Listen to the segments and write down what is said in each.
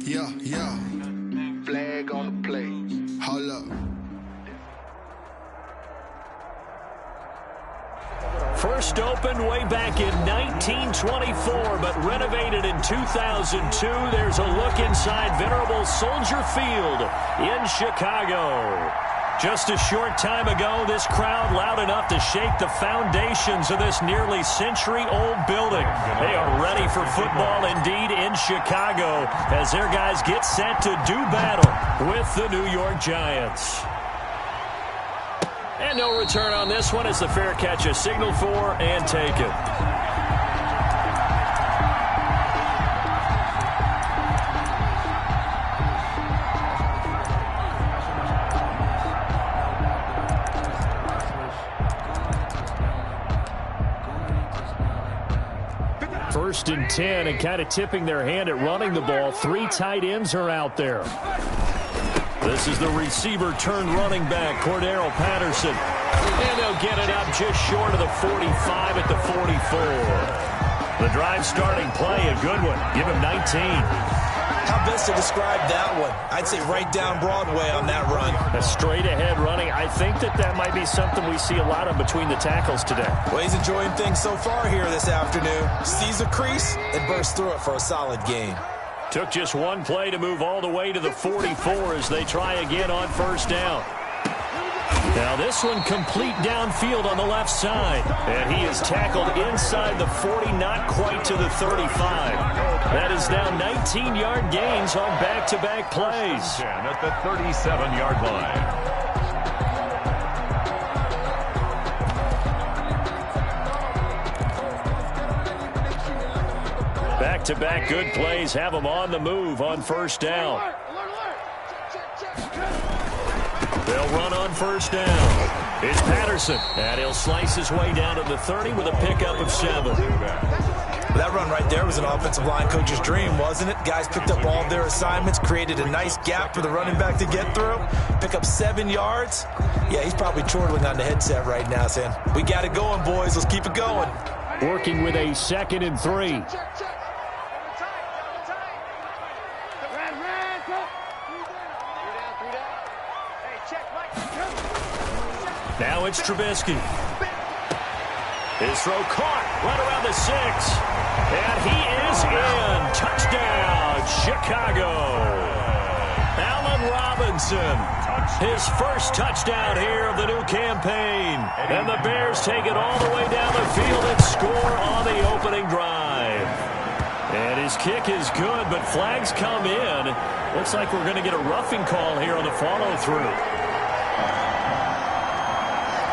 Yeah. Flag on the play. Hold up. First opened way back in 1924, but renovated in 2002. There's a look inside venerable Soldier Field in Chicago. Just a short time ago, this crowd loud enough to shake the foundations of this nearly century-old building. They are ready for football indeed in Chicago as their guys get set to do battle with the New York Giants. And no return on this one as the fair catch is signaled for and taken. First and 10, and kind of tipping their hand at running the ball. 3 tight ends are out there. This is the receiver turned running back, Cordero Patterson. And they'll get it up just short of the 45 at the 44. The drive starting play, a good one. Give him 19. How best to describe that one? I'd say right down Broadway on that run. A straight ahead running. I think that might be something we see a lot of between the tackles today. Well, he's enjoying things so far here this afternoon. Sees a crease and bursts through it for a solid gain. Took just one play to move all the way to the 44 as they try again on first down. Now this one complete downfield on the left side. And he is tackled inside the 40, not quite to the 35. That is now 19-yard gains on back-to-back plays. At the 37-yard line. Back-to-back good plays have them on the move on first down. They'll run on first down. It's Patterson, and he'll slice his way down to the 30 with a pickup of 7. That run right there was an offensive line coach's dream, wasn't it? Guys picked up all of their assignments, created a nice gap for the running back to get through, pick up 7 yards. Yeah, he's probably chortling on the headset right now saying, we got it going, boys. Let's keep it going. Working with a 2nd and 3. Now it's Trubisky. His throw caught right around the 6. And he is in. Touchdown, Chicago. Allen Robinson. His first touchdown here of the new campaign. And the Bears take it all the way down the field and score on the opening drive. And his kick is good, but flags come in. Looks like we're going to get a roughing call here on the follow-through.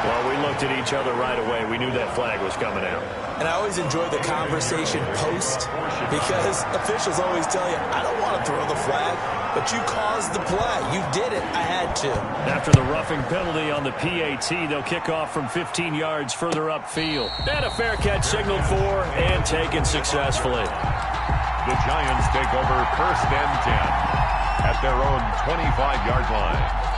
Well, we looked at each other right away. We knew that flag was coming out. And I always enjoy the conversation post because officials always tell you, I don't want to throw the flag, but you caused the play. You did it. I had to. After the roughing penalty on the PAT, they'll kick off from 15 yards further upfield. And a fair catch signaled for and taken successfully. The Giants take over 1st and 10 at their own 25-yard line.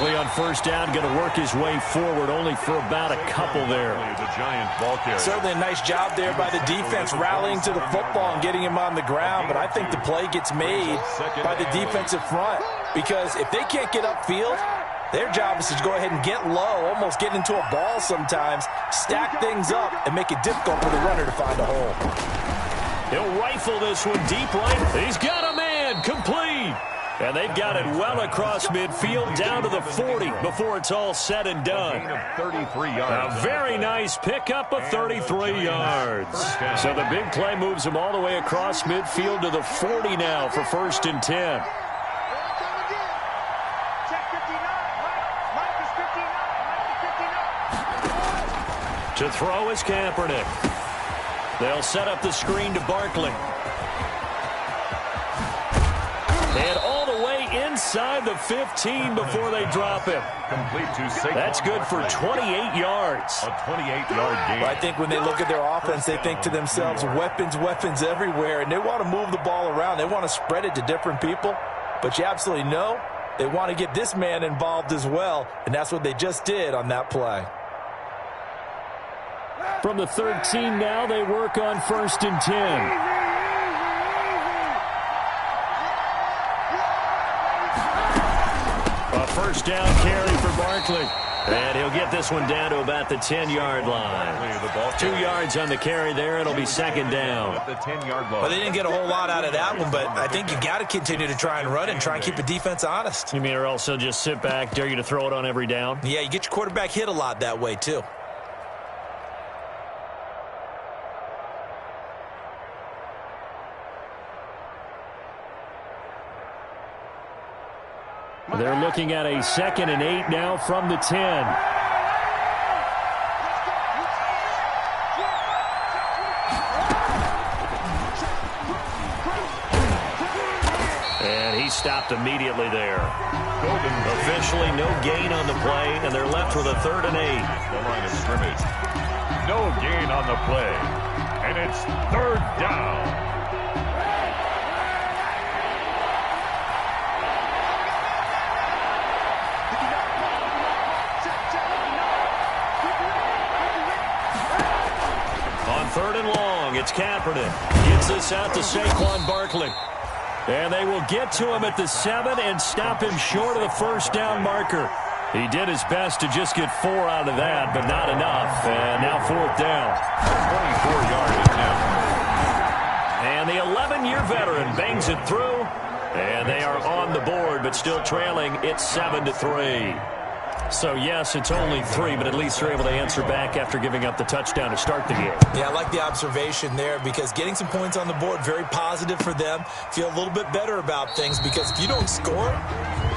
On first down, going to work his way forward, only for about a couple there. The Giant ball carrier. Certainly a nice job there by the defense rallying to the football and getting him on the ground, but I think the play gets made by the defensive front because if they can't get upfield, their job is to go ahead and get low, almost get into a ball sometimes, stack things up, and make it difficult for the runner to find a hole. He'll rifle this one deep right. He's got a man, complete. And they've got it well across midfield down to the 40 before it's all said and done. 33 yards. A very nice pickup of 33 yards. So the big play moves him all the way across midfield to the 40 now for 1st and 10. To throw is Kaepernick. They'll set up the screen to Barkley. And all the way inside the 15 before they drop him. Complete to Saquon. That's good for 28 yards. A 28-yard gain. I think when they look at their offense, they think to themselves, weapons, weapons everywhere, and they want to move the ball around. They want to spread it to different people, but you absolutely know they want to get this man involved as well, and that's what they just did on that play. From the 13 now, they work on 1st and 10. A first down carry for Barkley. And he'll get this one down to about the 10-yard line. 2 yards on the carry there. It'll be 2nd down. At the 10-yard line. Well, they didn't get a whole lot out of that one, but I think you got to continue to try and run and try and keep the defense honest. You mean or else he'll just sit back, dare you to throw it on every down? Yeah, you get your quarterback hit a lot that way, too. They're looking at a 2nd and 8 now from the 10. And he stopped immediately there. Officially no gain on the play, and they're left with a 3rd and 8. The line of scrimmage. No gain on the play. And it's 3rd down. On 3rd and long, it's Kaepernick. Gets this out to Saquon Barkley. And they will get to him at the 7 and stop him short of the 1st down marker. He did his best to just get 4 out of that, but not enough. And now 4th down. 24-yard attempt. And the 11-year veteran bangs it through. And they are on the board, but still trailing. It's 7-3. So, yes, it's only 3, but at least they're able to answer back after giving up the touchdown to start the game. Yeah, I like the observation there because getting some points on the board, very positive for them. Feel a little bit better about things because if you don't score,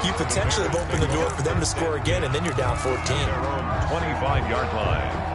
you potentially have opened the door for them to score again, and then you're down 14. Their own 25-yard line.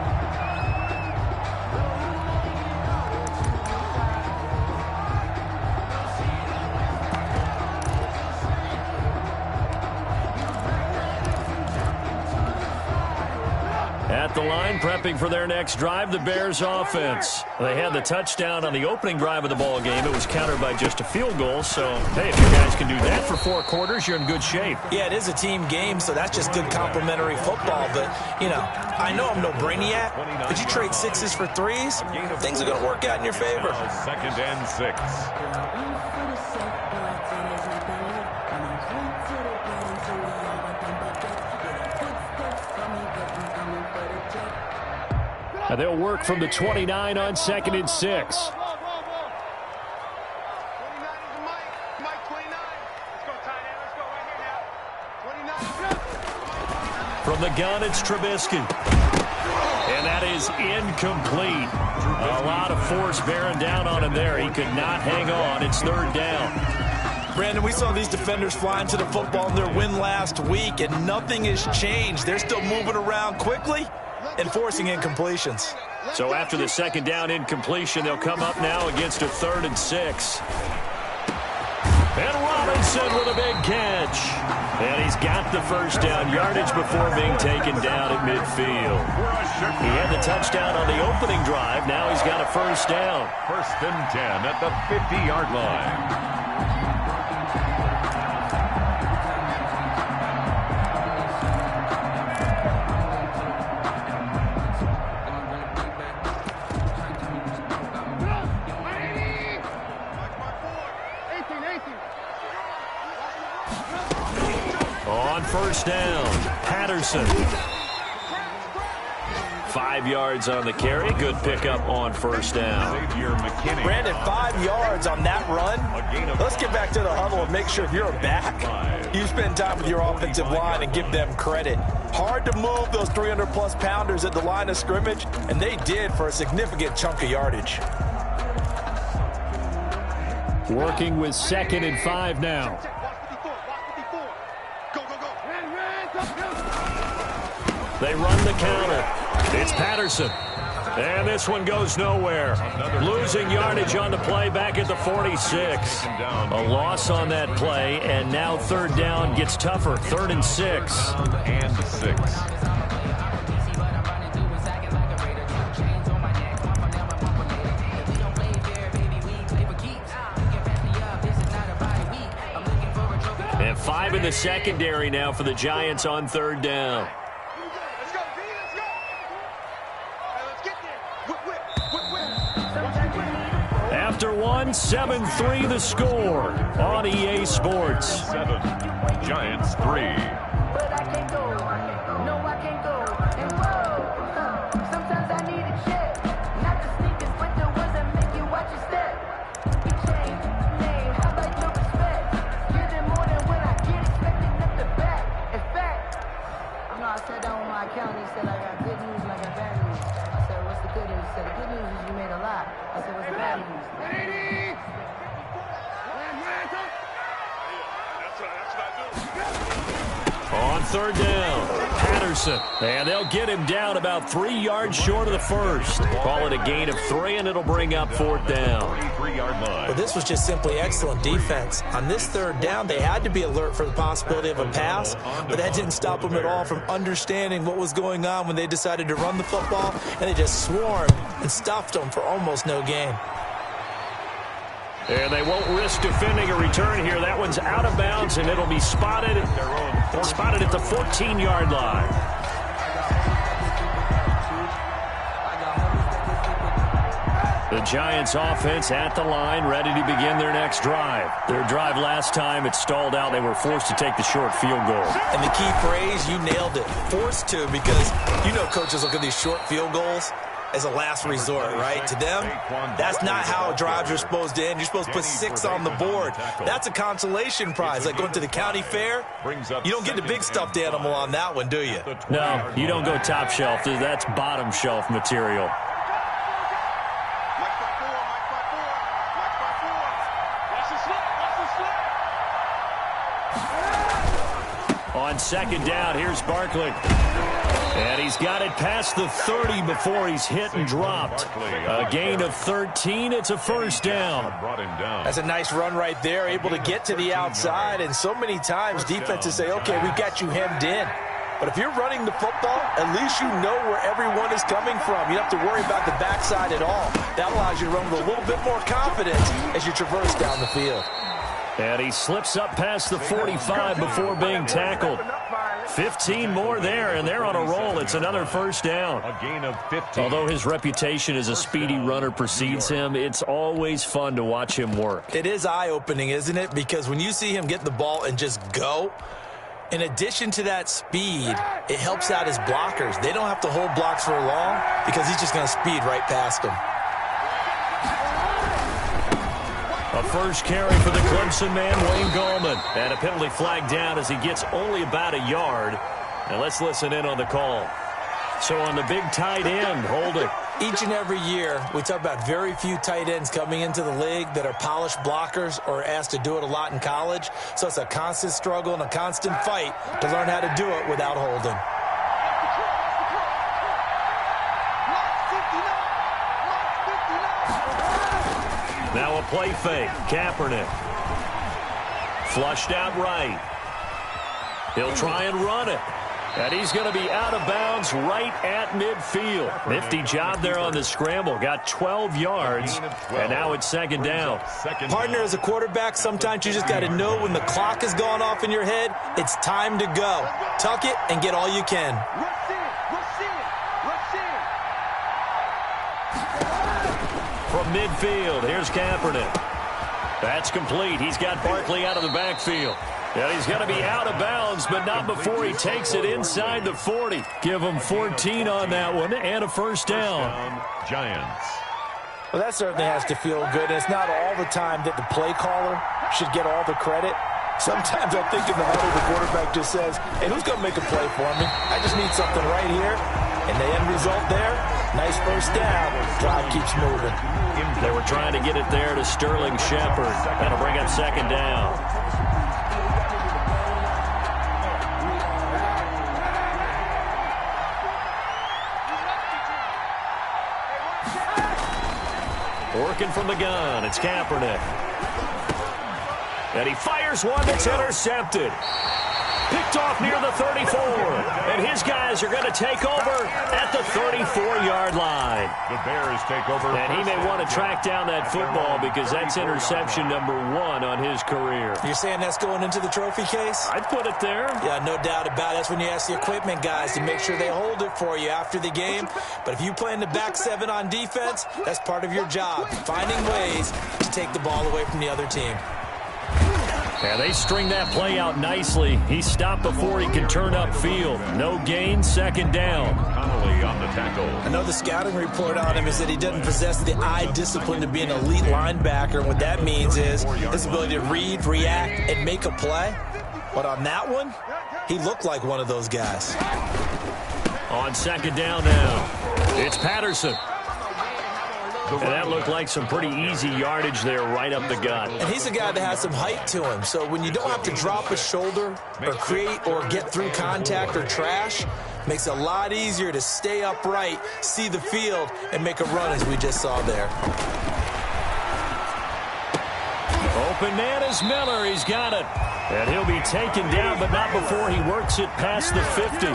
At the line, prepping for their next drive, the Bears offense. They had the touchdown on the opening drive of the ball game. It was countered by just a field goal. So, hey, if you guys can do that for 4 quarters, you're in good shape. Yeah, it is a team game, so that's just good complimentary football. But, you know, I know I'm no brainiac, but you trade 6s for 3s, things are going to work out in your favor. 2nd and 6. Now they'll work from the 29 on 2nd and 6. From the gun, it's Trubisky. And that is incomplete. A lot of force bearing down on him there. He could not hang on. It's 3rd down. Brandon, we saw these defenders flying to the football in their win last week, and nothing has changed. They're still moving around quickly and forcing incompletions. So after the 2nd down incompletion, they'll come up now against a 3rd and 6. And Robinson with a big catch. And he's got the 1st down yardage before being taken down at midfield. He had the touchdown on the opening drive. Now he's got a 1st down. 1st and 10 at the 50-yard line. On 1st down, Patterson. 5 yards on the carry. Good pickup on 1st down. Brandon, 5 yards on that run. Let's get back to the huddle and make sure if you're a back, you spend time with your offensive line and give them credit. Hard to move those 300-plus pounders at the line of scrimmage, and they did for a significant chunk of yardage. Working with 2nd and 5 now. They run the counter. It's Patterson. And this one goes nowhere. Losing yardage on the play back at the 46. A loss on that play, and now third down gets tougher. 3rd and 6. And 6. And 5 in the secondary now for the Giants on 3rd down. After one, 7-3 the score on EA Sports. 7, Giants 3. But I can't go. No, I can't go. And whoa, sometimes I need a check. Not the sneakers, but the ones that make you watch your step. You change name, how about your respect? Give them more than when I get expected up the back. In fact, I sat down with my accountant. He said I got good news and I got bad news. I said, what's the good news? He said, the good news is you made a lot. I said, what's the bad news? On 3rd down, Patterson. And they'll get him down about 3 yards short of the first. Call it a gain of 3, and it'll bring up 4th down. 33-yard line. Well, this was just simply excellent defense. On this 3rd down, they had to be alert for the possibility of a pass, but that didn't stop them at all from understanding what was going on when they decided to run the football, and they just swarmed and stuffed them for almost no gain. And they won't risk defending a return here. That one's out of bounds, and it'll be spotted at the 14-yard line. The Giants offense at the line, ready to begin their next drive. Their drive last time, it stalled out. They were forced to take the short field goal. And the key phrase, you nailed it. Forced to, because you know coaches look at these short field goals as a last resort, right? To them, that's not how drives are supposed to end. You're supposed to put 6 on the board. That's a consolation prize, like going to the county fair. You don't get the big stuffed animal on that one, do you? No, you don't go top shelf. That's bottom shelf material. On 2nd down, here's Barkley. And he's got it past the 30 before he's hit and dropped. A gain of 13. It's a 1st down. That's a nice run right there, able to get to the outside. And so many times defenses say, okay, we've got you hemmed in. But if you're running the football, at least you know where everyone is coming from. You don't have to worry about the backside at all. That allows you to run with a little bit more confidence as you traverse down the field. And he slips up past the 45 before being tackled. 15 more there, and they're on a roll. It's another 1st down. A gain of 15. Although his reputation as a speedy runner precedes him, it's always fun to watch him work. It is eye-opening, isn't it? Because when you see him get the ball and just go, in addition to that speed, it helps out his blockers. They don't have to hold blocks for long because he's just going to speed right past them. A first carry for the Clemson man, Wayne Gallman. And a penalty flag down as he gets only about a yard. And let's listen in on the call. So on the big tight end, holding. Each and every year, we talk about very few tight ends coming into the league that are polished blockers or asked to do it a lot in college. So it's a constant struggle and a constant fight to learn how to do it without holding. Now a play fake. Kaepernick. Flushed out right. He'll try and run it. And he's going to be out of bounds right at midfield. Nifty job there on the scramble. Got 12 yards, and now it's 2nd down. Partner, as a quarterback, sometimes you just got to know when the clock has gone off in your head, it's time to go. Tuck it and get all you can. From midfield, here's Kaepernick. That's complete. He's got Barkley out of the backfield. And he's going to be out of bounds, but not before he takes it inside the 40. Give him 14 on that one and a 1st down. Giants. Well, that certainly has to feel good. And it's not all the time that the play caller should get all the credit. Sometimes I think in the huddle, the quarterback just says, hey, who's going to make a play for me? I just need something right here. And the end result there, nice 1st down. Drive keeps moving. They were trying to get it there to Sterling Shepard. That'll bring up 2nd down. Working from the gun, it's Kaepernick. And he fires one that's intercepted. Picked off near the 34. And his guys are going to take over at the 34-yard line. The Bears take over. And he may want to track down that football because that's interception number 1 on his career. You're saying that's going into the trophy case? I'd put it there. Yeah, no doubt about it. That's when you ask the equipment guys to make sure they hold it for you after the game. But if you play in the back 7 on defense, that's part of your job, finding ways to take the ball away from the other team. Yeah, they string that play out nicely. He stopped before he could turn upfield. No gain, second down. Connolly on the tackle. I know the scouting report on him is that he doesn't possess the eye discipline to be an elite linebacker. And what that means is his ability to read, react, and make a play. But on that one, he looked like one of those guys. On second down now, it's Patterson. And that looked like some pretty easy yardage there right up the gut. And he's a guy that has some height to him. So when you don't have to drop a shoulder or create or get through contact or trash, makes it a lot easier to stay upright, see the field, and make a run as we just saw there. Open man is Miller. He's got it. And he'll be taken down, but not before he works it past the 50.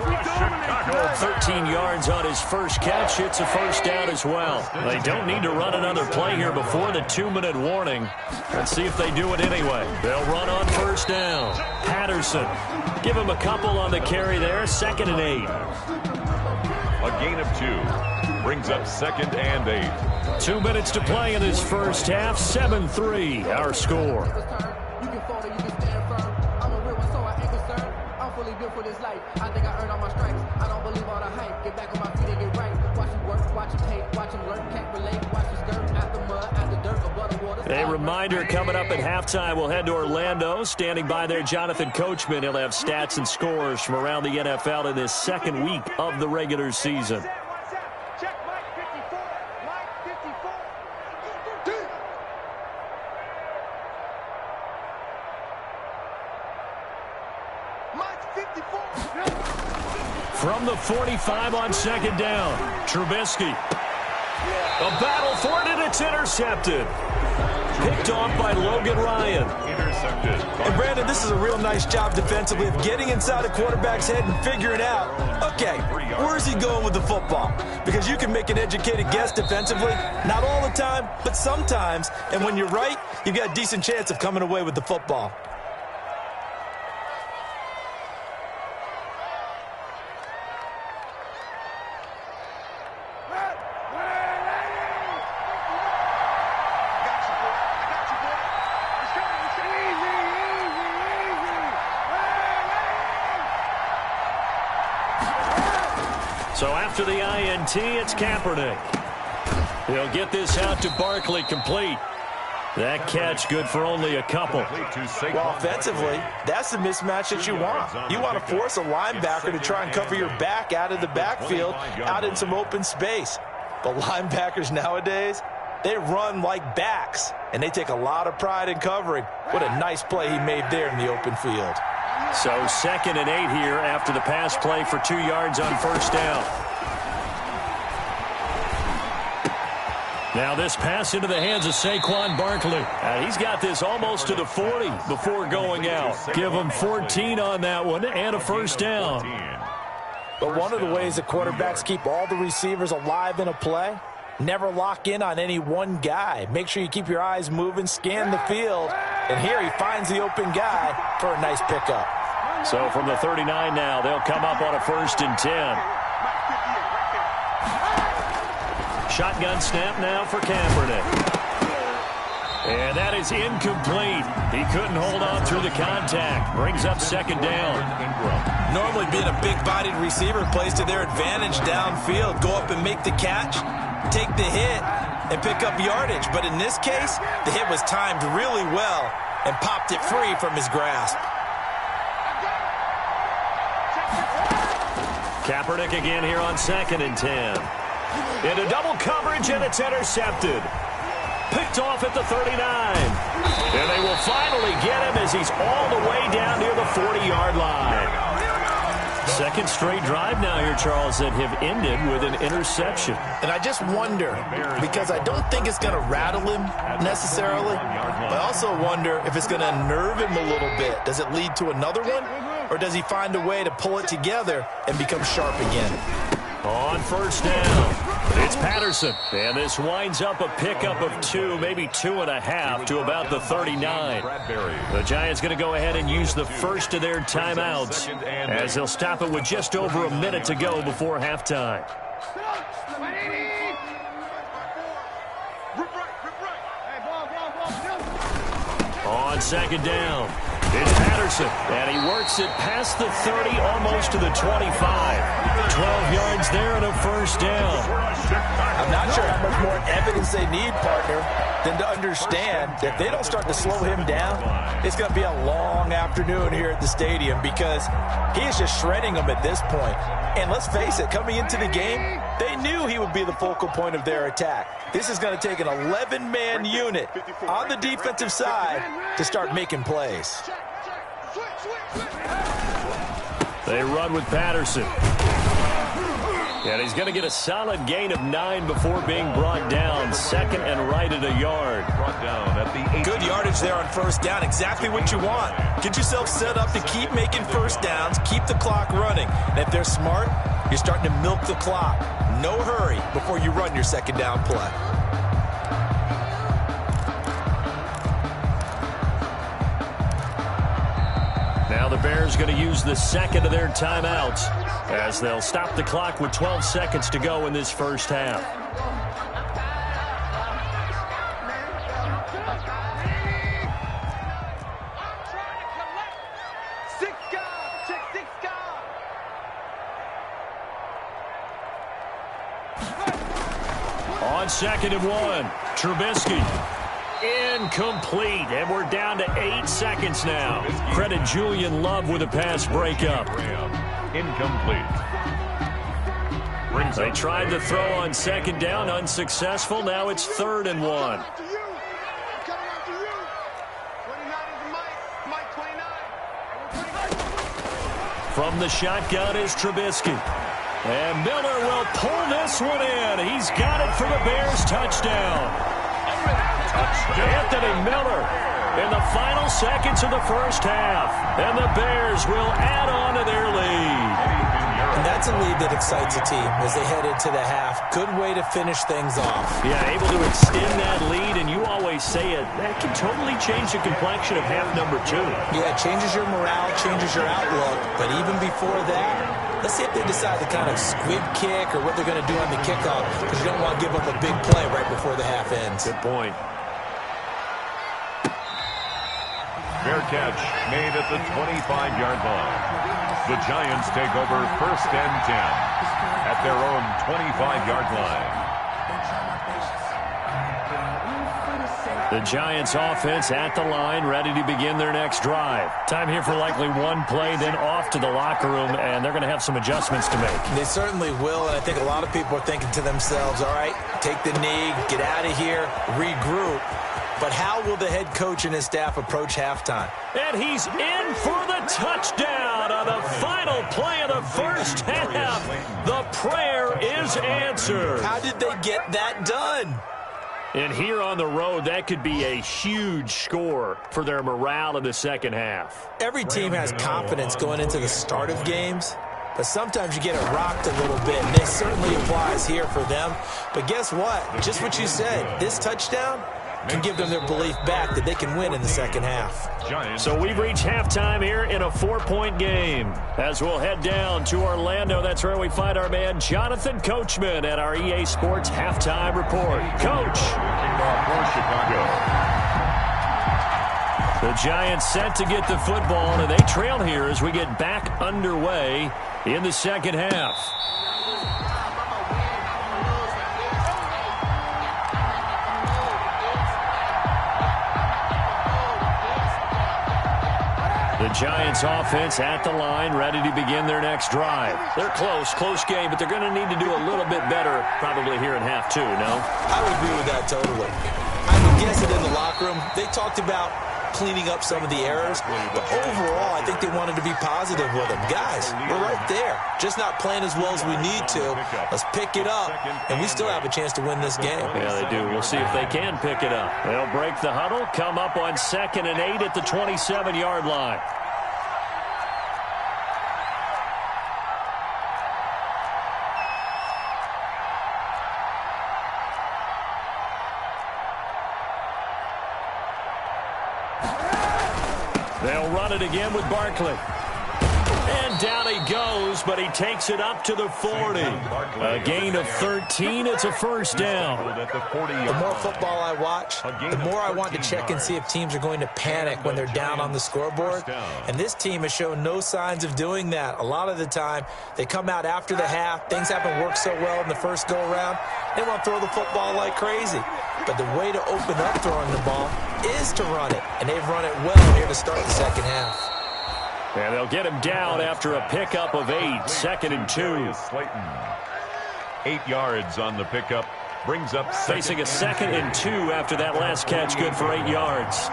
13 yards on his first catch. It's a first down as well. They don't need to run another play here before the 2-minute warning. Let's see if they do it anyway. They'll run on first down. Patterson. Give him a couple on the carry there. 2nd and 8. A gain of 2. Brings up 2nd and 8. 2 minutes to play in his first half. 7-3, our score. You can fall or you can stand firm. I'm a real one, so I ain't concerned. I'm fully built for this life. I think I earned all my stripes. I don't believe all the hype. Get back on my feet and get right. Watch him work, watch him paint, watch him learn, can't relate. Watch him skirt out the mud, out the dirt, above the water. A reminder, coming up at halftime, we'll head to Orlando. Standing by there, Jonathan Coachman. He'll have stats and scores from around the NFL in this second week of the regular season. From the 45 on second down, Trubisky. A battle for it, and it's intercepted. Picked off by Logan Ryan. Intercepted. And Brandon, this is a real nice job defensively of getting inside a quarterback's head and figuring out, okay, where's he going with the football? Because you can make an educated guess defensively, not all the time, but sometimes. And when you're right, you've got a decent chance of coming away with the football. So after the INT, it's Kaepernick. He'll get this out to Barkley, complete. That catch good for only a couple. Well, offensively, that's the mismatch that you want. You want to force a linebacker to try and cover your back out of the backfield, out in some open space. But linebackers nowadays, they run like backs, and they take a lot of pride in covering. What a nice play he made there in the open field. So 2nd and 8 here after the pass play for 2 yards on first down. Now this pass into the hands of Saquon Barkley. He's got this almost to the 40 before going out. Give him 14 on that one and a first down. But one of the ways that quarterbacks keep all the receivers alive in a play, never lock in on any one guy. Make sure you keep your eyes moving, scan the field, and here he finds the open guy for a nice pickup. So from the 39 now, they'll come up on a 1st and 10. Shotgun snap now for Kaepernick. And that is incomplete. He couldn't hold on through the contact. Brings up 2nd down. Normally being a big-bodied receiver plays to their advantage downfield. Go up and make the catch, take the hit, and pick up yardage. But in this case, the hit was timed really well and popped it free from his grasp. Kaepernick again here on 2nd and 10. Into double coverage, and it's intercepted. Picked off at the 39. And they will finally get him as he's all the way down near the 40-yard line. Second straight drive now here, Charles, that have ended with an interception. And I just wonder, because I don't think it's going to rattle him necessarily, but I also wonder if it's going to nerve him a little bit. Does it lead to another one, or does he find a way to pull it together and become sharp again? On first down, it's Patterson. And this winds up a pickup of 2, maybe 2.5 to about the 39. The Giants going to go ahead and use the first of their timeouts as they'll stop it with just over a minute to go before halftime. On second down, it's Patterson, and he works it past the 30, almost to the 25. 12 yards there and a first down. I'm not sure how much more evidence they need, partner, than to understand that if they don't start to slow him down, it's going to be a long afternoon here at the stadium because he is just shredding them at this point. And let's face it, coming into the game, they knew he would be the focal point of their attack. This is going to take an 11-man unit on the defensive side to start making plays. They run with Patterson. And he's going to get a solid gain of 9 before being brought down. Second and right at a yard. Brought down at the 8. Good yardage there on first down. Exactly what you want. Get yourself set up to keep making first downs. Keep the clock running. And if they're smart, you're starting to milk the clock. No hurry before you run your second down play. Now the Bears going to use the second of their timeouts as they'll stop the clock with 12 seconds to go in this first half. On second and 1, Trubisky. Incomplete, and we're down to 8 seconds now. Credit Julian Love with a pass breakup. Incomplete. They tried to throw on second down, unsuccessful. Now it's 3rd and 1. From the shotgun is Trubisky. And Miller will pull this one in. He's got it for the Bears touchdown. Anthony Miller in the final seconds of the first half. And the Bears will add on to their lead. And that's a lead that excites a team as they head into the half. Good way to finish things off. Yeah, able to extend that lead, and you always say it, that can totally change the complexion of half number 2. Yeah, it changes your morale, changes your outlook. But even before that, let's see if they decide to kind of squib kick or what they're going to do on the kickoff, because you don't want to give up a big play right before the half ends. Good point. Fair catch made at the 25-yard line. The Giants take over 1st and 10 at their own 25-yard line. The Giants offense at the line, ready to begin their next drive. Time here for likely one play, then off to the locker room, and they're going to have some adjustments to make. They certainly will, and I think a lot of people are thinking to themselves, all right, take the knee, get out of here, regroup. But how will the head coach and his staff approach halftime? And he's in for the touchdown on the final play of the first half. The prayer is answered. How did they get that done? And here on the road, that could be a huge score for their morale in the second half. Every team has confidence going into the start of games, but sometimes you get it rocked a little bit, and this certainly applies here for them. But guess what? Just what you said, this touchdown can give them their belief back that they can win in the second half. So we've reached halftime here in a 4-point game. As we'll head down to Orlando, that's where we find our man Jonathan Coachman at our EA Sports Halftime Report. Coach. For Chicago. The Giants set to get the football, and they trail here as we get back underway in the second half. The Giants offense at the line, ready to begin their next drive. They're close game, but they're going to need to do a little bit better probably here in half 2, no? I would agree with that totally. I would guess it in the locker room. They talked about cleaning up some of the errors. But overall, I think they wanted to be positive with them. Guys, we're right there. Just not playing as well as we need to. Let's pick it up, and we still have a chance to win this game. Yeah, they do. We'll see if they can pick it up. They'll break the huddle, come up on 2nd and 8 at the 27-yard line. They'll run it again with Barkley. And down he goes, but he takes it up to the 40. A gain of 13. It's a first down. The more football I watch, the more I want to check and see if teams are going to panic when they're down on the scoreboard. And this team has shown no signs of doing that. A lot of the time, they come out after the half. Things haven't worked so well in the first go-around. They want to throw the football like crazy. But the way to open up throwing the ball is to run it. And they've run it well here to start the second half. And they'll get him down after a pickup of 8, 2nd and 2. 8 yards on the pickup. Brings up facing a 2nd and 2 after that last catch. Good for 8 yards.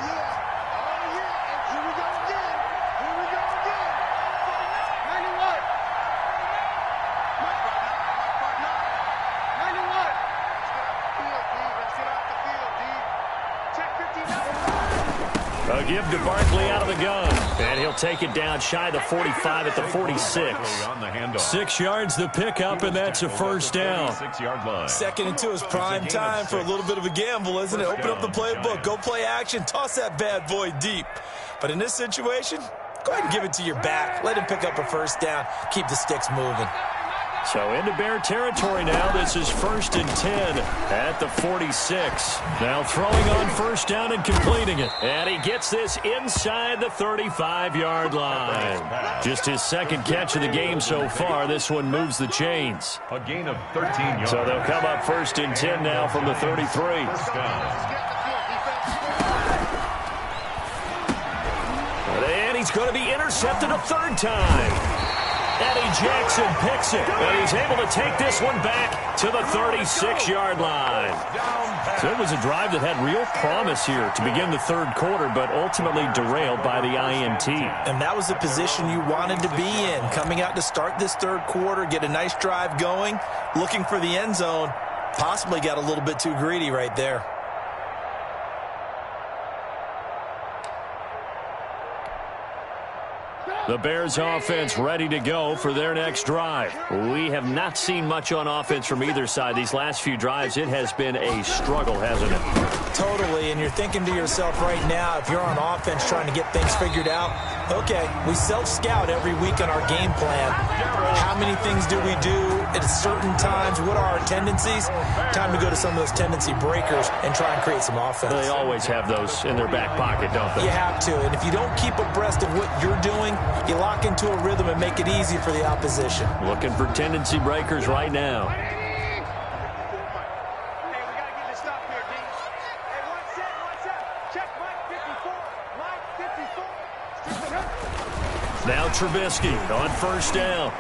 A give to Barkley out of the gun. And he'll take it down shy of the 45 at the 46. 6 yards the pickup, and that's a first down. 6-yard line. 2nd and 2 is prime time for a little bit of a gamble, isn't it? Open up the playbook, go play action, toss that bad boy deep. But in this situation, go ahead and give it to your back. Let him pick up a first down. Keep the sticks moving. So into Bear territory now. This is 1st and 10 at the 46. Now throwing on first down and completing it. And he gets this inside the 35-yard line. Just his 2nd catch of the game so far. This one moves the chains. A gain of 13 yards. So they'll come up 1st and 10 now from the 33. And he's going to be intercepted a 3rd time. Eddie Jackson picks it, and he's able to take this one back to the 36-yard line. So it was a drive that had real promise here to begin the 3rd quarter, but ultimately derailed by the INT. And that was the position you wanted to be in, coming out to start this 3rd quarter, get a nice drive going, looking for the end zone. Possibly got a little bit too greedy right there. The Bears offense ready to go for their next drive. We have not seen much on offense from either side. These last few drives, it has been a struggle, hasn't it? Totally, and you're thinking to yourself right now, if you're on offense trying to get things figured out, okay, we self-scout every week on our game plan. How many things do we do at certain times? What are our tendencies? Time to go to some of those tendency breakers and try and create some offense. They always have those in their back pocket, don't they? You have to, and if you don't keep abreast of what you're doing, you lock into a rhythm and make it easy for the opposition. Looking for tendency breakers right now. Now Trubisky on first down.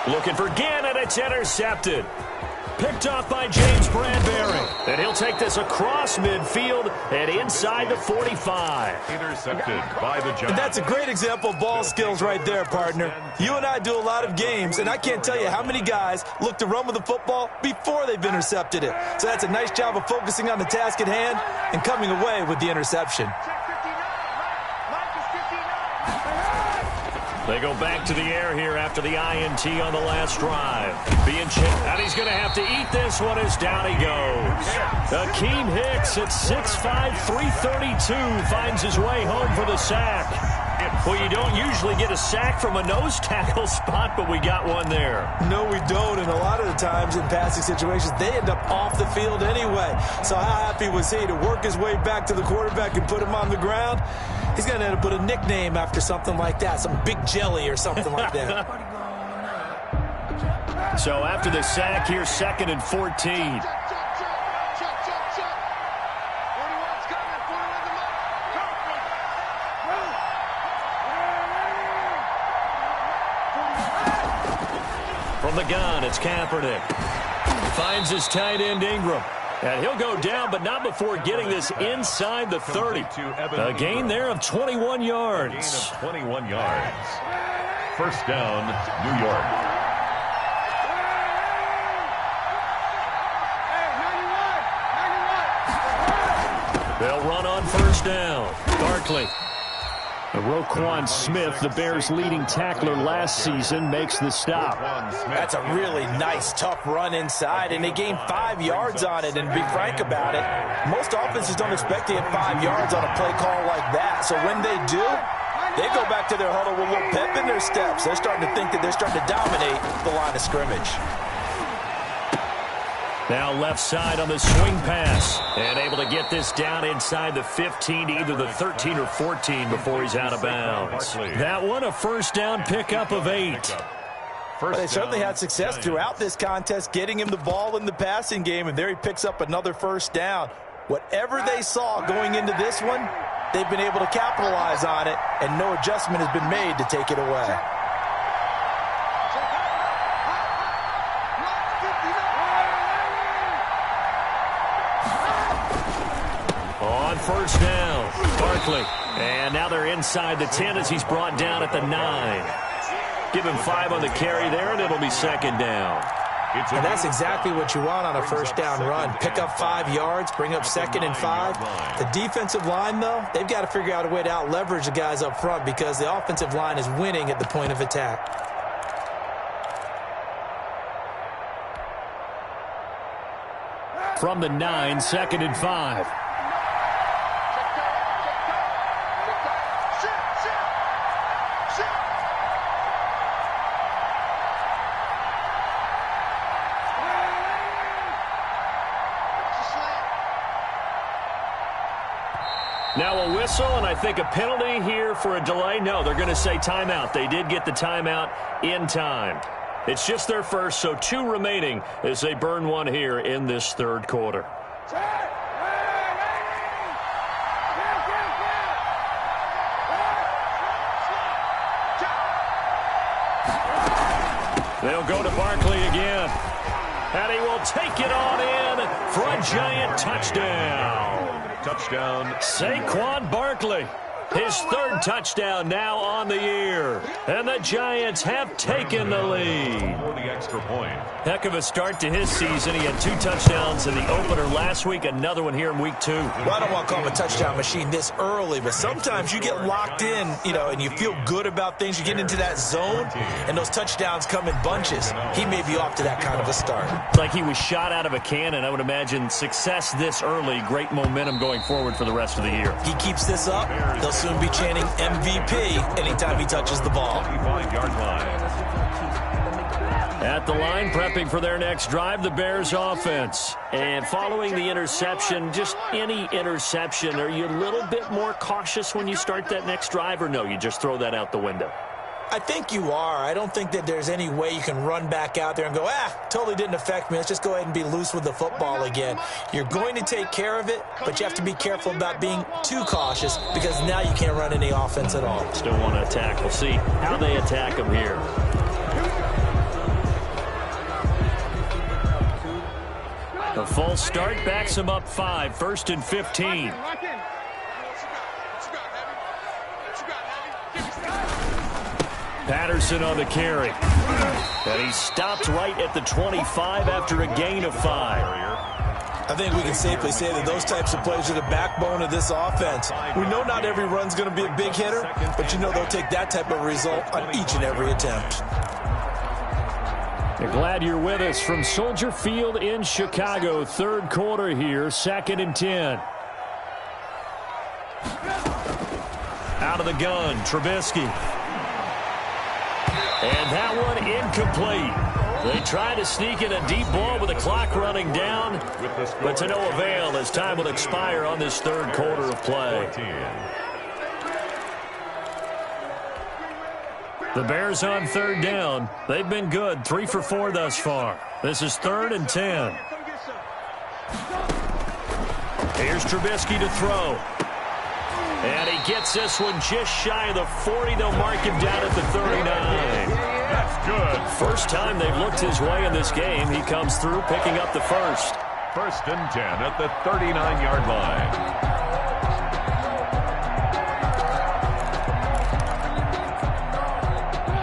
Looking for Gann, and it's intercepted. Picked off by James Bradbury. And he'll take this across midfield and inside the 45. Intercepted by the Giants. And that's a great example of ball skills right there, partner. You and I do a lot of games, and I can't tell you how many guys look to run with the football before they've intercepted it. So that's a nice job of focusing on the task at hand and coming away with the interception. They go back to the air here after the INT on the last drive. Being chipped, and he's going to have to eat this one as down he goes. Akeem Hicks at 6'5", 332 finds his way home for the sack. Well, you don't usually get a sack from a nose tackle spot, but we got one there. No, we don't, and a lot of the times in passing situations, they end up off the field anyway. So how happy was he to work his way back to the quarterback and put him on the ground? He's going to end up with a nickname after something like that, some Big Jelly or something like that. So after the sack, here's 2nd and 14. From the gun, it's Kaepernick. Finds his tight end Ingram. And he'll go down, but not before getting this inside the 30. A gain there of 21 yards. 21 yards. First down, New York. They'll run on first down. Barkley. Roquan Smith, the Bears' leading tackler last season, makes the stop. That's a really nice, tough run inside, and they gained 5 yards on it. And to be frank about it, most offenses don't expect to get 5 yards on a play call like that. So when they do, they go back to their huddle with a little pep in their steps. They're starting to think that they're starting to dominate the line of scrimmage. Now left side on the swing pass. And able to get this down inside the 15 to either the 13 or 14 before he's out of bounds. That one a first down pickup of 8. Well, they certainly had success throughout this contest getting him the ball in the passing game, and there he picks up another first down. Whatever they saw going into this one, they've been able to capitalize on it, and no adjustment has been made to take it away. On first down, Barkley. And now they're inside the 10 as he's brought down at the 9. Give him 5 on the carry there, and it'll be second down. And that's exactly what you want on a first down run. Pick up 5 yards, bring up second and 5. The defensive line, though, they've got to figure out a way to out-leverage the guys up front because the offensive line is winning at the point of attack. From the 9, second and 5. Now a whistle, and I think a penalty here for a delay. No, they're going to say timeout. They did get the timeout in time. It's just their first, so 2 remaining as they burn one here in this third quarter. They'll go to Barkley again. And he will take it on in for a giant touchdown. Touchdown. Saquon Barkley. His 3rd touchdown now on the year. And the Giants have taken the lead. For the extra point. Heck of a start to his season. He had 2 touchdowns in the opener last week, another one here in week 2. Well, I don't want to call him a touchdown machine this early, but sometimes you get locked in, and you feel good about things. You get into that zone, and those touchdowns come in bunches. He may be off to that kind of a start. Like he was shot out of a cannon. I would imagine success this early, great momentum going forward for the rest of the year. He keeps this up, they'll soon be chanting MVP anytime he touches the ball. 25-yard line. At the line, prepping for their next drive, the Bears offense. And following the interception, just any interception, are you a little bit more cautious when you start that next drive, or no, you just throw that out the window? I think you are. I don't think that there's any way you can run back out there and go, totally didn't affect me. Let's just go ahead and be loose with the football again. You're going to take care of it, but you have to be careful about being too cautious because now you can't run any offense at all. Still want to attack. We'll see how they attack them here. A false start backs him up 5, 1st and 15. Patterson on the carry. And he stopped right at the 25 after a gain of 5. I think we can safely say that those types of plays are the backbone of this offense. We know not every run's going to be a big hitter, but they'll take that type of result on each and every attempt. Glad you're with us from Soldier Field in Chicago. Third quarter here, 2nd and 10. Out of the gun, Trubisky. And that one incomplete. They try to sneak in a deep ball with the clock running down, but to no avail as time will expire on this third quarter of play. The Bears on 3rd down. They've been good, 3 for 4 thus far. This is 3rd and 10. Here's Trubisky to throw. And he gets this one just shy of the 40. They'll mark him down at the 39. That's good. First time they've looked his way in this game. He comes through picking up the first. first and 10 at the 39-yard line.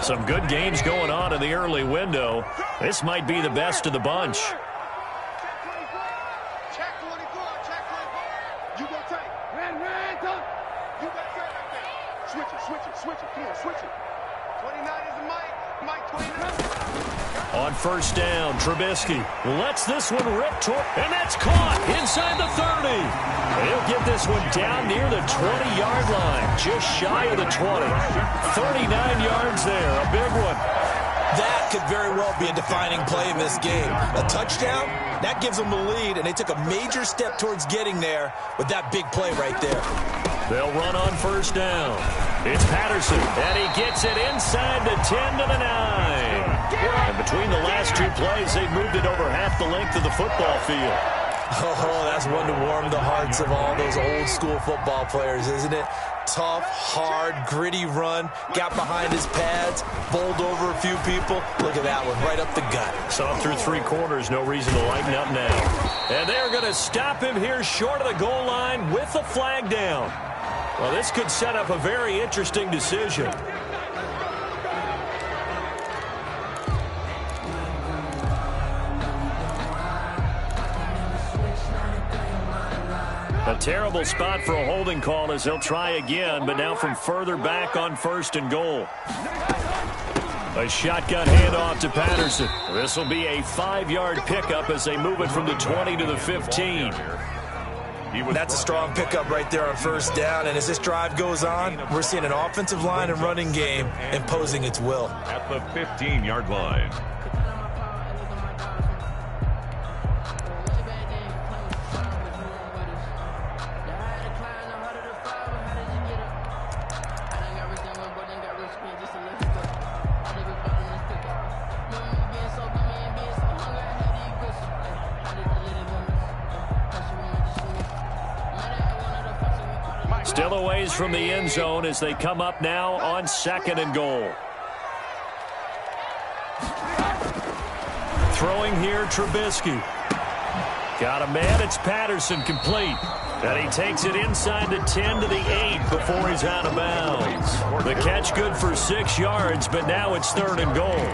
Some good games going on in the early window. This might be the best of the bunch. Check 24, check 24. You go take. Ran, come. You got take right there. Switch it. Come on, switch it. 29 is the Mike 29. On first down, Trubisky lets this one rip toward, and that's caught inside the 30. He'll get this one down near the 20-yard line, just shy of the 20. 39 yards there, a big one. That could very well be a defining play in this game. A touchdown, that gives them the lead, and they took a major step towards getting there with that big play right there. They'll run on first down. It's Patterson, and he gets it inside the 10 to the 9. And between the last two plays, they've moved it over half the length of the football field. Oh, that's one to warm the hearts of all those old-school football players, isn't it? Tough, hard, gritty run, got behind his pads, bowled over a few people. Look at that one, right up the gut. Saw through three quarters, no reason to lighten up now. And they're going to stop him here short of the goal line with the flag down. Well, this could set up a very interesting decision. A terrible spot for a holding call as they'll try again, but now from further back on first and goal. A shotgun handoff to Patterson. This will be a 5-yard pickup as they move it from the 20 to the 15. That's a strong pickup right there on first down, and as this drive goes on, we're seeing an offensive line and running game imposing its will. At the 15-yard line. Still a ways from the end zone as they come up now on second and goal. Throwing here, Trubisky. Got a man, it's Patterson, complete. And he takes it inside the 10 to the 8 before he's out of bounds. The catch good for 6 yards, but now it's third and goal.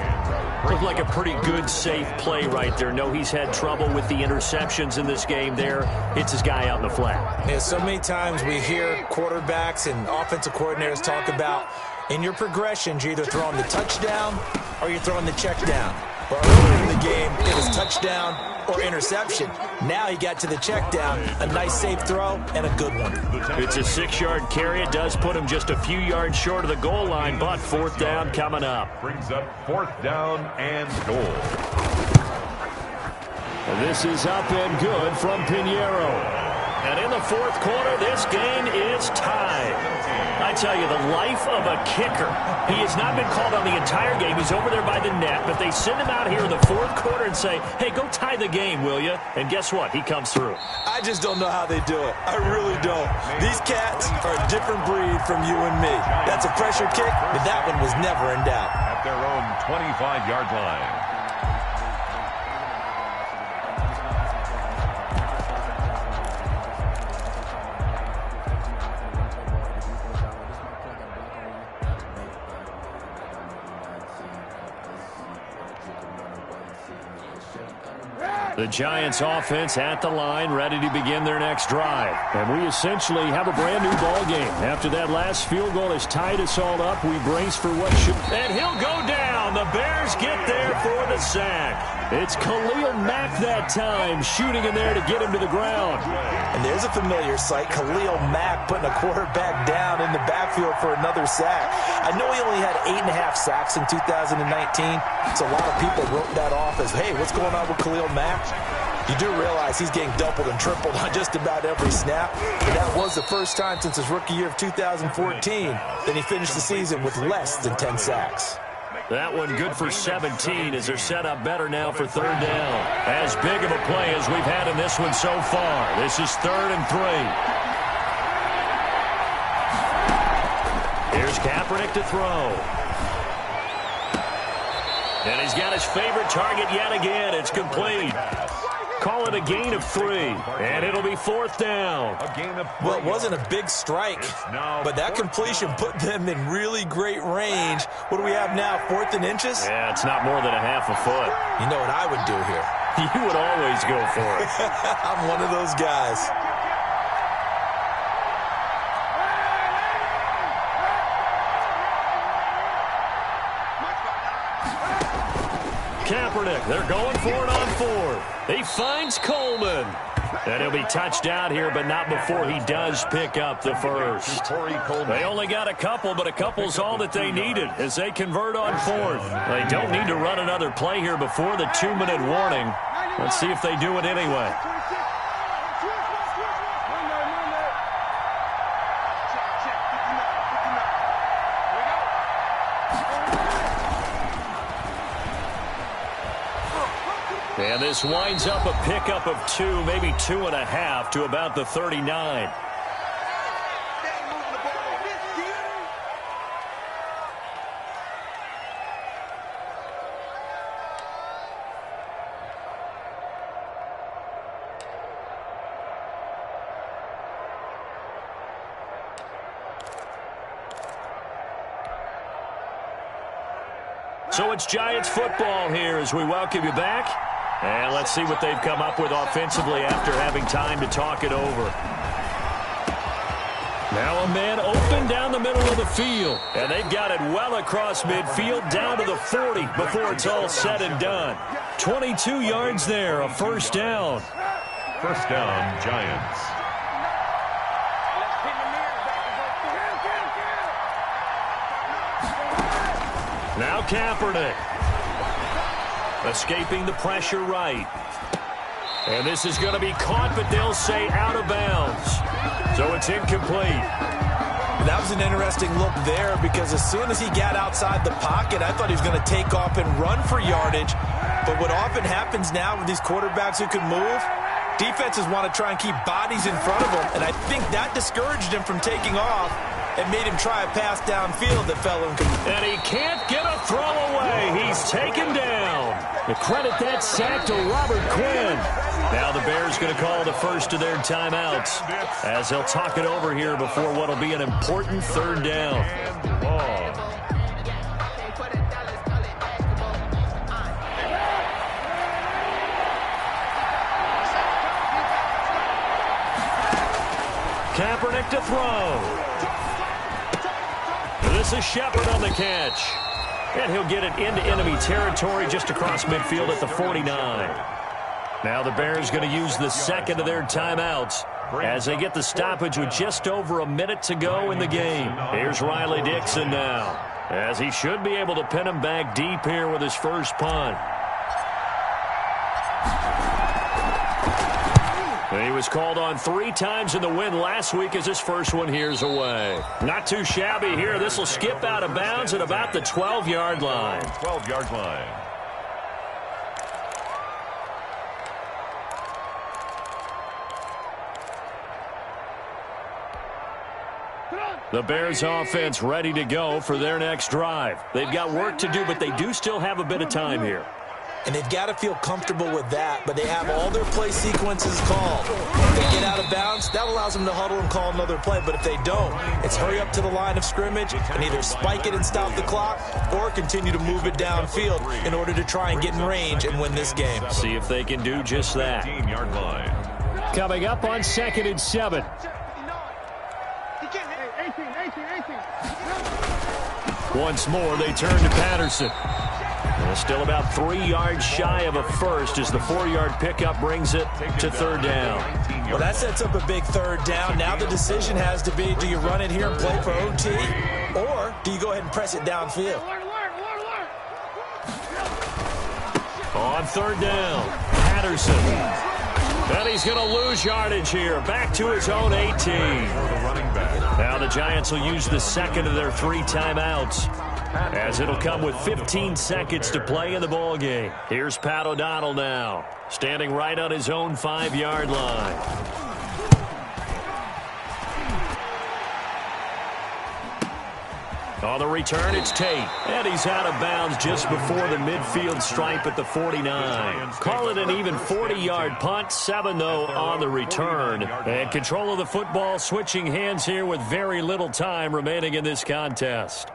Looked like a pretty good, safe play right there. No, he's had trouble with the interceptions in this game there. Hits his guy out in the flat. Yeah, so many times we hear quarterbacks and offensive coordinators talk about in your progressions, you're either throwing the touchdown or you're throwing the check down. But earlier in the game, it was touchdown or interception. Now he got to the check down, a nice safe throw, and a good one. It's a 6-yard carry. It does put him just a few yards short of the goal line, but fourth down coming up. Brings up fourth down and goal. And this is up and good from Pinheiro. And in the fourth quarter, this game is tied. I tell you, the life of a kicker. He has not been called on the entire game. He's over there by the net, but they send him out here in the fourth quarter and say, hey, go tie the game, will you? And guess what? He comes through. I just don't know how they do it. I really don't. These cats are a different breed from you and me. That's a pressure kick, but that one was never in doubt. At their own 25-yard line. The Giants offense at the line, ready to begin their next drive. And we essentially have a brand new ball game. After that last field goal has tied us all up, we brace for what should. And he'll go down. The Bears get there for the sack. It's Khalil Mack that time, shooting in there to get him to the ground. And there's a familiar sight, Khalil Mack putting a quarterback down in the backfield for another sack. I know he only had 8.5 sacks in 2019, so a lot of people wrote that off as, hey, what's going on with Khalil Mack? You do realize he's getting doubled and tripled on just about every snap. But that was the first time since his rookie year of 2014 that he finished the season with less than 10 sacks. That one good for 17 as they're set up better now for third down. As big of a play as we've had in this one so far. This is 3rd and 3. Here's Kaepernick to throw. And he's got his favorite target yet again. It's complete. Call it a gain of 3, and it'll be 4th down. A gain of 3. Well, it wasn't a big strike, but that completion put them in really great range. What do we have now, 4th and inches? Yeah, it's not more than a half a foot. You know what I would do here? You would always go for it. I'm one of those guys. Kaepernick, they're going for it on 4th. He finds Coleman. And he'll be touched out here, but not before he does pick up the first. They only got a couple, but a couple's all that they needed as they convert on 4th. They don't need to run another play here before the 2-minute warning. Let's see if they do it anyway. And this winds up a pickup of 2, maybe 2.5 to about the 39. So it's Giants football here as we welcome you back. And let's see what they've come up with offensively after having time to talk it over. Now a man open down the middle of the field. And they've got it well across midfield down to the 40 before it's all said and done. 22 yards there, a 1st down. 1st down, Giants. Now Kaepernick. Escaping the pressure right. And this is going to be caught, but they'll say out of bounds. So it's incomplete. That was an interesting look there because as soon as he got outside the pocket, I thought he was going to take off and run for yardage. But what often happens now with these quarterbacks who can move, defenses want to try and keep bodies in front of them. And I think that discouraged him from taking off and made him try a pass downfield that fell incomplete. And he can't get a throw away. He's taken down. The credit that sack to Robert Quinn. Now the Bears going to call the first of their timeouts as they'll talk it over here before what will be an important 3rd down. Kaepernick to throw. This is Shepard on the catch. And he'll get it into enemy territory just across midfield at the 49. Now the Bears going to use the 2nd of their timeouts as they get the stoppage with just over a minute to go in the game. Here's Riley Dixon now, as he should be able to pin him back deep here with his first punt. He was called on 3 times in the win last week as his first one here's away. Not too shabby here. This will skip out of bounds at about the 12-yard line. 12-yard line. The Bears offense ready to go for their next drive. They've got work to do, but they do still have a bit of time here. And they've got to feel comfortable with that, but they have all their play sequences called. If they get out of bounds, that allows them to huddle and call another play. But if they don't, it's hurry up to the line of scrimmage and either spike it and stop the clock or continue to move it downfield in order to try and get in range and win this game. See if they can do just that. 15-yard line. Coming up on 2nd and 7. Once more, they turn to Patterson. Still about 3 yards shy of a first as the 4-yard pickup brings it to 3rd down. Well, that sets up a big 3rd down. Now the decision has to be, do you run it here and play for OT, or do you go ahead and press it downfield? On 3rd down, Patterson. And he's going to lose yardage here. Back to his own 18. Now the Giants will use the 2nd of their 3 timeouts, as it'll come with 15 seconds to play in the ball game. Here's Pat O'Donnell now, standing right on his own 5-yard line. On the return, it's Tate. And he's out of bounds just before the midfield stripe at the 49. Call it an even 40-yard punt. 7, though, on the return. And control of the football switching hands here with very little time remaining in this contest.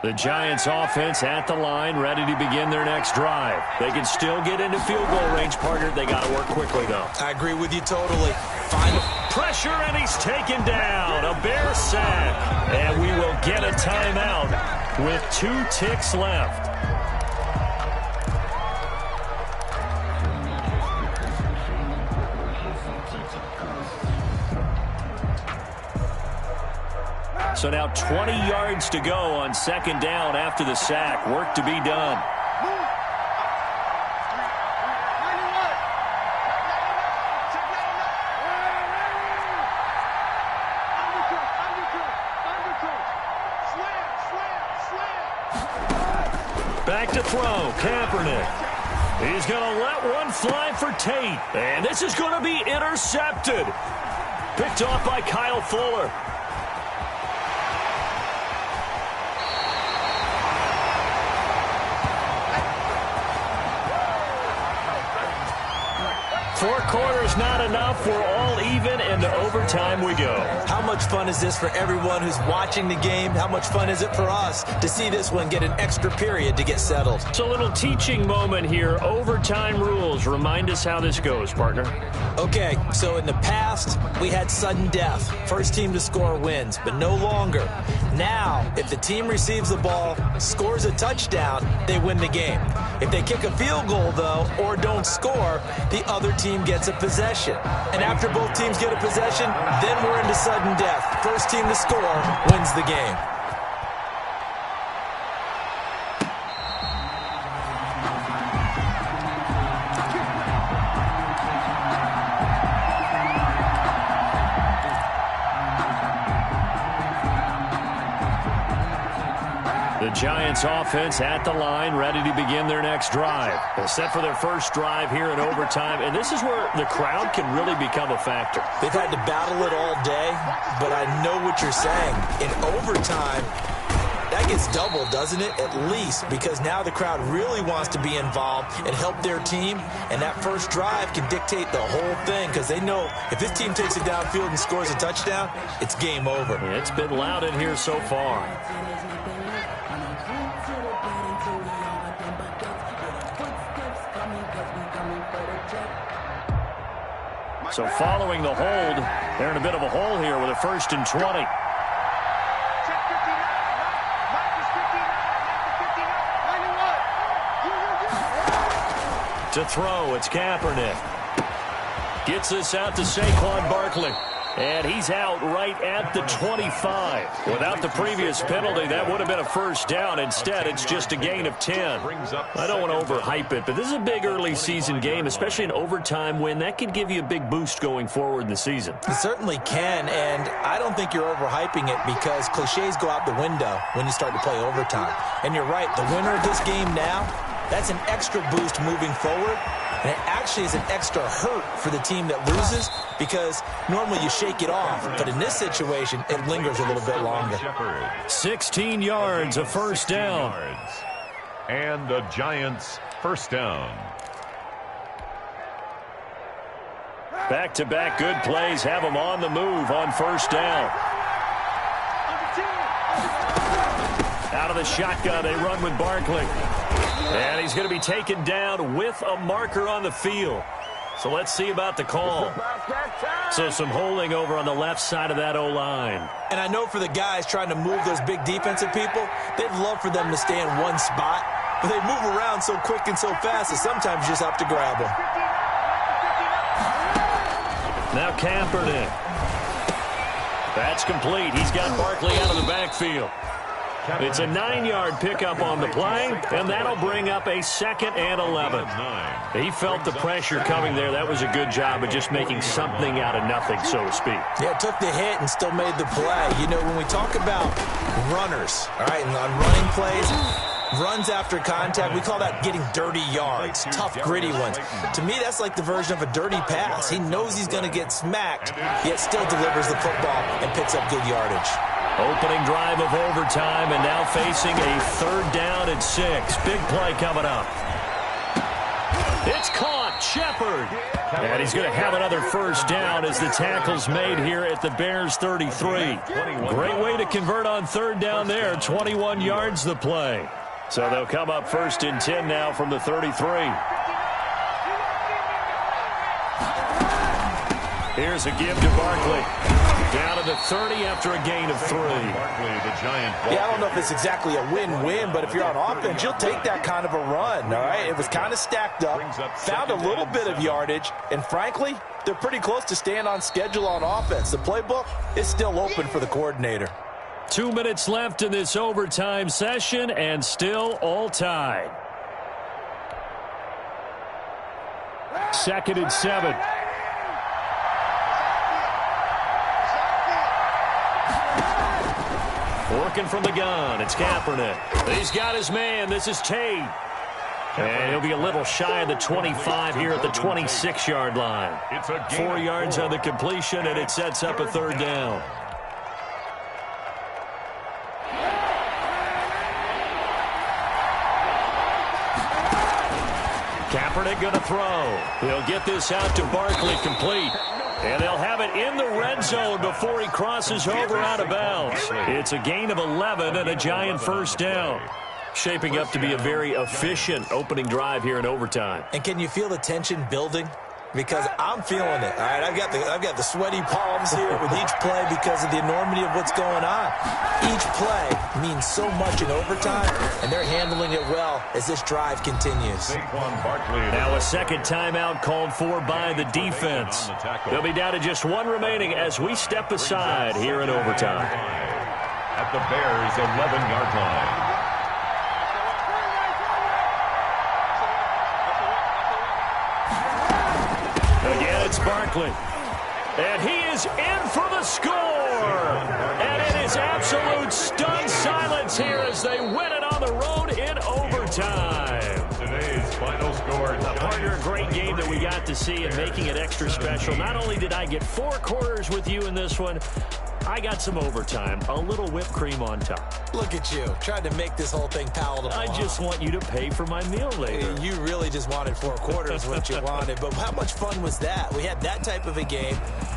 The Giants offense at the line, ready to begin their next drive. They can still get into field goal range, partner. They got to work quickly, though. I agree with you totally. Final pressure, and he's taken down. A Bear sack. And we will get a timeout with 2 ticks left. So now 20 yards to go on second down after the sack. Work to be done. Back to throw, Kaepernick. He's going to let one fly for Tate. And this is going to be intercepted. Picked off by Kyle Fuller. Four quarters not enough. We're all even, and to overtime we go. How much fun is this for everyone who's watching the game? How much fun is it for us to see this one get an extra period to get settled? It's a little teaching moment here. Overtime rules. Remind us how this goes, partner. Okay, so in the past, we had sudden death. First team to score wins, but no longer. Now, if the team receives the ball, scores a touchdown, they win the game. If they kick a field goal, though, or don't score, the other team gets a possession. And after both teams get a possession, then we're into sudden death. First team to score wins the game. The Giants offense at the line, ready to begin their next drive. They're set for their first drive here in overtime, and this is where the crowd can really become a factor. They've had to battle it all day, but I know what you're saying. In overtime, that gets doubled, doesn't it? At least, because now the crowd really wants to be involved and help their team, and that first drive can dictate the whole thing because they know if this team takes it downfield and scores a touchdown, it's game over. It's been loud in here so far. So following the hold, they're in a bit of a hole here with a 1st and 20. To throw, it's Kaepernick. Gets this out to Saquon Barkley. And he's out right at the 25. Without the previous penalty, that would have been a first down. Instead, it's just a gain of 10. I don't want to overhype it, but this is a big early season game, especially an overtime win. That could give you a big boost going forward in the season. It certainly can, and I don't think you're overhyping it because cliches go out the window when you start to play overtime. And you're right, the winner of this game now, that's an extra boost moving forward. And it actually is an extra hurt for the team that loses because normally you shake it off. But in this situation, it lingers a little bit longer. 16 yards, a first down. And the Giants first down. Back-to-back good plays have them on the move on first down. Out of the shotgun, they run with Barkley. And he's going to be taken down with a marker on the field. So let's see about the call. So some holding over on the left side of that O-line. And I know for the guys trying to move those big defensive people, they'd love for them to stay in one spot. But they move around so quick and so fast that sometimes you just have to grab them. Now Kaepernick. That's complete. He's got Barkley out of the backfield. It's a 9-yard pickup on the play, and that'll bring up a 2nd and 11. He felt the pressure coming there. That was a good job of just making something out of nothing, so to speak. Yeah, took the hit and still made the play. You know, when we talk about runners, all right, and on running plays, runs after contact, we call that getting dirty yards, tough, gritty ones. To me, that's like the version of a dirty pass. He knows he's going to get smacked, yet still delivers the football and picks up good yardage. Opening drive of overtime, and now facing a 3rd down and 6. Big play coming up. It's caught. Shepard. And he's going to have another 1st down as the tackle's made here at the Bears 33. Great way to convert on 3rd down there. 21 yards the play. So they'll come up 1st and 10 now from the 33. Here's a give to Barkley. Down to the 30 after a gain of 3. Yeah, I don't know if it's exactly a win-win, but if you're on offense, you'll take that kind of a run, all right? It was kind of stacked up, found a little bit of yardage, and frankly, they're pretty close to staying on schedule on offense. The playbook is still open for the coordinator. 2 minutes left in this overtime session, and still all tied. 2nd and 7. Working from the gun, it's Kaepernick. He's got his man. This is Tate. And he'll be a little shy of the 25 here at the 26-yard line. 4 yards on the completion, and it sets up a 3rd down. Kaepernick going to throw. He'll get this out to Barkley, complete. And they'll have it in the red zone before he crosses over out of bounds. It's a gain of 11 and a Giant 1st down. Shaping up to be a very efficient opening drive here in overtime. And can you feel the tension building? Because I'm feeling it. All right, I've got the sweaty palms here with each play because of the enormity of what's going on. Each play means so much in overtime, and they're handling it well as this drive continues. Now a 2nd timeout called for by the defense. They'll be down to just 1 remaining as we step aside here in overtime. At the Bears' 11-yard line. It's Barkley. And he is in for the score. And it is absolute stunned silence here as they win it on the road in overtime. Today's final score. Partner, a great game that we got to see and making it extra special. Not only did I get 4 quarters with you in this one, I got some overtime, a little whipped cream on top. Look at you, trying to make this whole thing palatable. I just want you to pay for my meal later. You really just wanted 4 quarters, what you wanted. But how much fun was that? We had that type of a game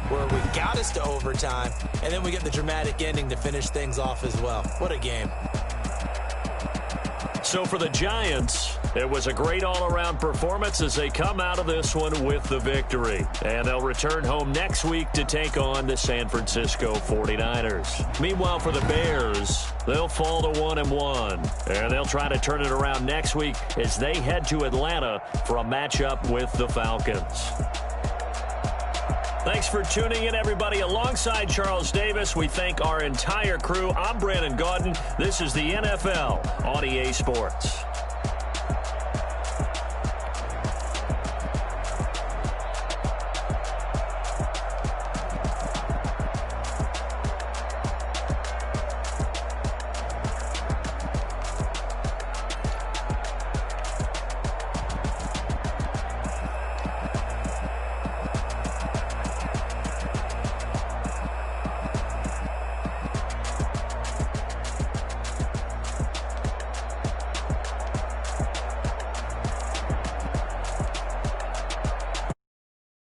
where we got us to overtime, and then we get the dramatic ending to finish things off as well. What a game. So for the Giants, it was a great all-around performance as they come out of this one with the victory. And they'll return home next week to take on the San Francisco 49ers. Meanwhile, for the Bears, they'll fall to 1-1. And they'll try to turn it around next week as they head to Atlanta for a matchup with the Falcons. Thanks for tuning in, everybody. Alongside Charles Davis, we thank our entire crew. I'm Brandon Gaudin. This is the NFL on EA Sports.